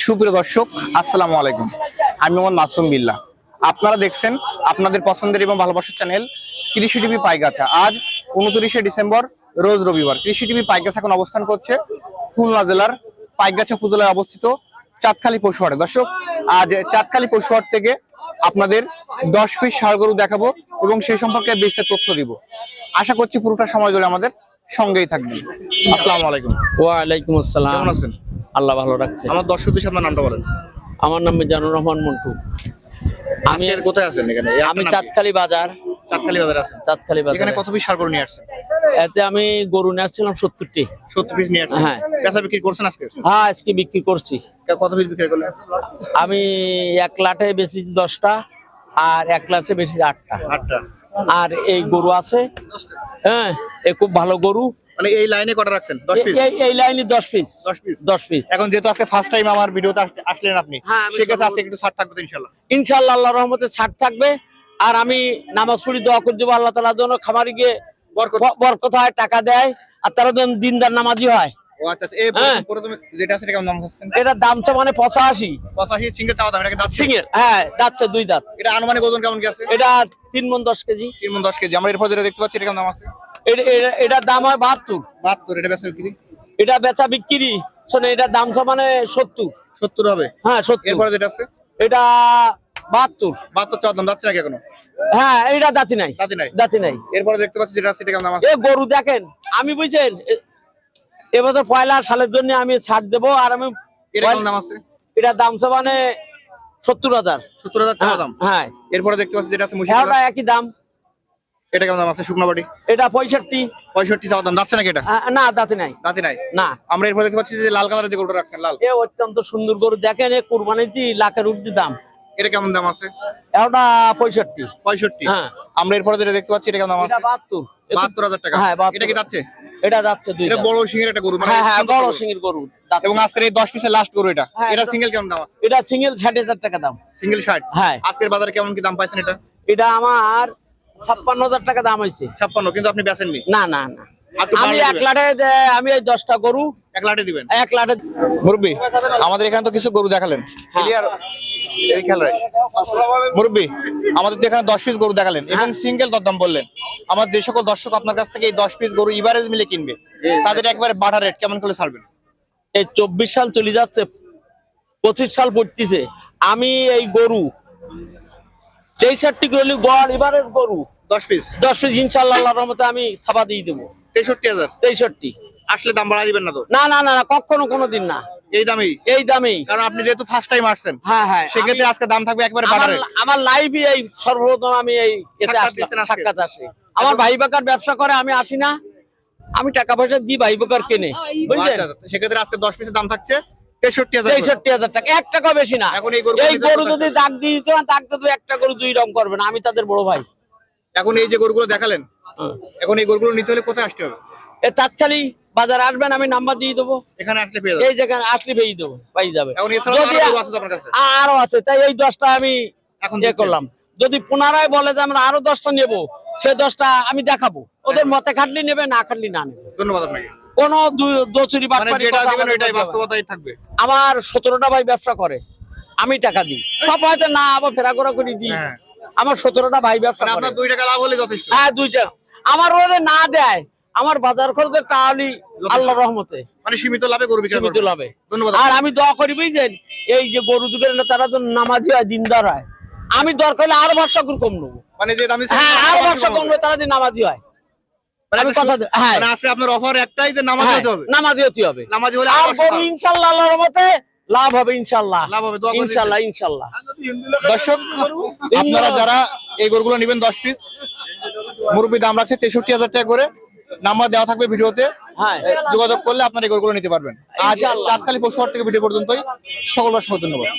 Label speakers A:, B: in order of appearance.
A: সুপ্রিয় দর্শক, আসসালামু আলাইকুম। আমি মোহাম্মদ মাসুম বিল্লাহ। আপনারা দেখছেন আপনাদের পছন্দের এবং ভালোবাসার চ্যানেল কৃষি টিভি পাইগাছা। আজ 29শে ডিসেম্বর, রোজ রবিবার। কৃষি টিভি পাইগাছা এখন অবস্থান করছে খুলনা জেলার পাইগাছা উপজেলায় অবস্থিত চাঁদখালী পশুহাটে। দর্শক, আজ চাঁদখালী পশুহাট থেকে আপনাদের 10 পিস ষাঁড় গরু দেখাবো এবং সেই সম্পর্কে বিস্তারিত তথ্য দিব। আশা করছি পুরোটা সময় ধরে আমাদের সঙ্গেই থাকবেন। আসসালামু আলাইকুম।
B: ওয়ালাইকুম আসসালাম।
A: কেমন আছেন?
B: আল্লাহ ভালো রাখছে।
A: আমার দর্শকদের আপনার নামটা বলেন।
B: আমার নাম মিজানুর রহমান মন্টু। আমি
A: আজকে কোথায় আছেন? এখানে
B: আমি চাঁদখালী বাজার।
A: চাঁদখালী বাজারে আছেন?
B: চাঁদখালী বাজার।
A: এখানে কত পিস ষাঁড় গরু নিয়ে আসছেন?
B: এতে আমি গরু নিয়ে আসছিলাম 70টি।
A: 70 পিস নিয়ে আসছেন?
B: হ্যাঁ।
A: বেচা বিক্রি করছেন আজকে?
B: হ্যাঁ, আজকে বিক্রি করছি।
A: কত পিস বিক্রি করলেন?
B: আমি 1 লাটে বেচেছি 10টা, আর 1 লাটে বেচেছি 8টা।
A: 8টা।
B: আর এই গরু আছে, হ্যাঁ, এ খুব ভালো গরু।
A: মানে এই লাইনে কটা রাখছেন? 10 পিস?
B: এই লাইনে 10 পিস।
A: 10 পিস?
B: 10 পিস।
A: এখন যেহেতু আজকে ফার্স্ট টাইম আমার ভিডিওতে আসলেন আপনি,
B: হ্যাঁ, আমি
A: সেক্ষেত্রে আজকে একটু ছাড় থাকবে তো ইনশাআল্লাহ?
B: ইনশাআল্লাহ আল্লাহর রহমতে ছাড় থাকবে। আর আমি নামাজ পড়ি, দোয়া করে দেবো আল্লাহ তাআলা যেন খামারে গিয়ে বরকত হয়, টাকা দেয়, আর তারা যেন দিনদার নামাজি হয়।
A: ও আচ্ছা আচ্ছা। এই প্রথমে যেটা আছে এটা কেমন দাম চাচ্ছেন?
B: এটা দাম চা মানে 85।
A: 85 সিঙ্গেল চাওয়া দাম। এটা কি দাঁত?
B: সিঙ্গেল, হ্যাঁ, দাঁতছে 2 দাঁত।
A: এটা আনুমানিক ওজন কেমন কি আছে?
B: এটা 3 মণ 10 কেজি।
A: 3 মণ 10 কেজি। আমরা এরপর যেটা দেখতে পাচ্ছি এটা কেমন দাম আছে?
B: এটা দাম হয় 72।
A: 72। এটা বেচা বিক্রি?
B: এটা বেচা বিক্রি শোনে, এটা দাম চা মানে 70।
A: 70 হবে?
B: হ্যাঁ, 70।
A: এরপর যেটা আছে
B: এটা 72।
A: 72 চাওয়া দাম। যাচ্ছে নাকি এখনো?
B: হ্যাঁ, এটা দাঁতি নাই।
A: দাঁতি নাই?
B: দাঁতি নাই।
A: এরপর দেখতে পাচ্ছি যেটা আছে এটা কেমন দাম আছে?
B: এ গরু দেখেন, আমি বুঝছেন এবছর পয়লা সালের জন্য আমি ছাড় দেবো। আর আমি
A: এটা কেমন দাম আছে?
B: এটা দাম চা মানে 70,000।
A: 70,000 চাওয়া দাম?
B: হ্যাঁ।
A: এরপর দেখতে পাচ্ছি যেটা আছে
B: এটা একই দাম।
A: এটা কেমন দাম আছে? শুকনো বাড়ি?
B: এটা 65।
A: 65 চাওয়া দাম। যাচ্ছে নাকি এটা?
B: না, দাঁতি নাই।
A: দাঁতি নাই?
B: না।
A: আমরা এরপর দেখতে পাচ্ছি যে লাল কালারের যে গরুটা রাখছেন, লাল।
B: এ অত্যন্ত সুন্দর গরু দেখেন, এ কুরবানিতে লাখের ঊর্ধ্বে দাম।
A: এটা কেমন দাম আছে?
B: এটা 65।
A: 65?
B: হ্যাঁ।
A: আমরা এরপর যেটা দেখতে পাচ্ছি এটা কেমন দাম আছে?
B: এটা 72।
A: 72,000 টাকা?
B: হ্যাঁ, 72।
A: এটা কি যাচ্ছে?
B: এটা যাচ্ছে 2
A: এটা
B: দাঁত।
A: বড় সিংহের একটা গরু, মানে
B: হ্যাঁ, হ্যাঁ,
A: সুন্দর
B: বড়
A: গরু।
B: সিংহের গরু যাচ্ছে।
A: এবং আজকের এই 10 পিসের লাস্ট গরু এটা।
B: হ্যাঁ,
A: এটা সিঙ্গেল কেমন দাম আছে?
B: এটা সিঙ্গেল 60,000 টাকা দাম।
A: সিঙ্গেল 60?
B: হ্যাঁ।
A: আজকের বাজারে কেমন কি দাম পাইছেন এটা?
B: এটা আমার 56,000 টাকা দাম হয়েছে।
A: 56? কিন্তু আপনি বেচেননি?
B: না না না,
A: একটু
B: আমি
A: বাড়িয়ে
B: 1 লাটে আমি এই 10টা গরু
A: 1 লাটে দিবেন?
B: 1 লাটে।
A: মুরব্বি, আমাদের এখানে তো কিছু গরু দেখালেন, ক্লিয়ার? এই খেয়াল রাখ মুরব্বি, আমাদের তো এখানে 10 পিস গরু দেখালেন এবং সিঙ্গেল দরদাম বললেন। আমার যে সকল দর্শক আপনার কাছ থেকে এই 10 পিস গরু ইভারেজ মিলে কিনবে, তাদের একবারে বাটা রেট কেমন করে ছাড়বেন?
B: এই 24 সাল চলে যাচ্ছে, 25 সাল পড়তেছে। আমি এই গরু 63 গরু গড় এবারের গরু
A: 10 পিস?
B: 10 পিস ইনশাআল্লাহ আল্লাহর রহমতে আমি থাবা দিয়ে দেবো।
A: 63,000?
B: 63।
A: আসলে দাম বাড়াই দিবেন না তো?
B: না না না না, কখনো কোনোদিন না।
A: এই দামেই?
B: এই দামেই।
A: কারণ আপনি যেহেতু ফার্স্ট টাইম আসছেন,
B: হ্যাঁ হ্যাঁ,
A: সেক্ষেত্রে আজকে দাম থাকবে একবারে বাটা রেট।
B: আমার লাইফে এই সর্বপ্রথম আমি এই এতে আসলাম, সাক্ষাৎ আসি। আমার ভাই বাকার ব্যবসা করে, আমি আসি না, আমি টাকা পয়সা দিই, ভাই বাকার কেনে, বুঝলেন?
A: আচ্ছা, সেক্ষেত্রে আজকে 10 পিসের দাম থাকছে 63,000।
B: 63,000 টাকা, 1 টাকা বেশি না।
A: এখন
B: এই গরু যদি দাগ দিয়ে দিত, দাগ দিত, একটা গরু 2 রকম করবে না, আমি তাদের বড় ভাই।
A: এখন এই যে গরুগুলো দেখালেন, এখন এই গরুগুলো নিতে হলে কোথায় আসতে হবে?
B: এই চাঁদখালী বাজার আসবেন, আমি নাম্বার দিয়ে দেবো।
A: এখানে আসলে পেয়ে যাবেন?
B: এই জায়গায় আসলে পেয়ে দেবো, পাই যাবে।
A: এখন এছাড়া আরো গরু আছে তো আপনার কাছে?
B: আরো আছে, তাই এই 10টা আমি
A: এখন
B: করলাম। যদি পুনরায় বলে যে আমরা আরো 10টা নেবো, সে 10টা আমি দেখাবো। ওদের মতে খাটলি নেবে, না খাটলি না নেবে।
A: ধন্যবাদ আপনাকে।
B: কোন দোচুরি
A: মানে
B: বাটপারি
A: যেটা
B: কথা
A: দিবেন
B: আমাদের
A: ওইটাই
B: বলতে হবে না।
A: বাস্তবতাই থাকবে।
B: আমার 17টা ভাই ব্যবসা করে, আমি টাকা দিই। সব হয়তো না, আবার ফেরাঘোরা করে দিই।
A: হ্যাঁ।
B: আমার 17টা ভাই ব্যবসা
A: মানে
B: করে।
A: আপনার 2 টাকা লাভ হলে যথেষ্ট?
B: হ্যাঁ, 2টা। আমার ওদের না দেয়, আমার বাজার খরচের টাকালি আল্লাহর রহমতে
A: মানে সীমিত লাভে গরু বিক্রি
B: সীমিত
A: করবেন?
B: লাভে।
A: ধন্যবাদ।
B: আর আমি দোয়া করি, বুঝছেন, এই যে গরু দুধের তারা তো নামাজি হয়, দিনদার হয়। আমি দরকার হলে আরো ভরসা করে কম নেবো।
A: মানে যে দামি
B: হ্যাঁ, আরো ভরসা কম নেবো, তারা যদি নামাজি হয়। আমি কথা দিই। হ্যাঁ,
A: মানে আজকে আপনার অফার একটাই যে নামাজ হতে হবে?
B: নামাজি হতে হবে।
A: নামাজি হলে
B: আর
A: আরো
B: গরু
A: সস্তা।
B: ইনশাআল্লাহ আল্লাহর রহমতে লাভ হবে, ইনশাআল্লাহ।
A: লাভ হবে, দোয়া করে
B: ইনশাআল্লাহ ইনশাআল্লাহ।
A: দর্শক, আপনারা যারা এই গরুগুলো নেবেন 10 পিস, মুরব্বি দাম রাখছে 63,000 টাকা করে। নাম্বার দেওয়া থাকবে ভিডিওতে,
B: হ্যাঁ,
A: যোগাযোগ করলে আপনারা এই গরুগুলো নিতে পারবেন। আজ চাঁদখালী পশুহাট থেকে ভিডিও পর্যন্তই। সকল দর্শক ধন্যবাদ।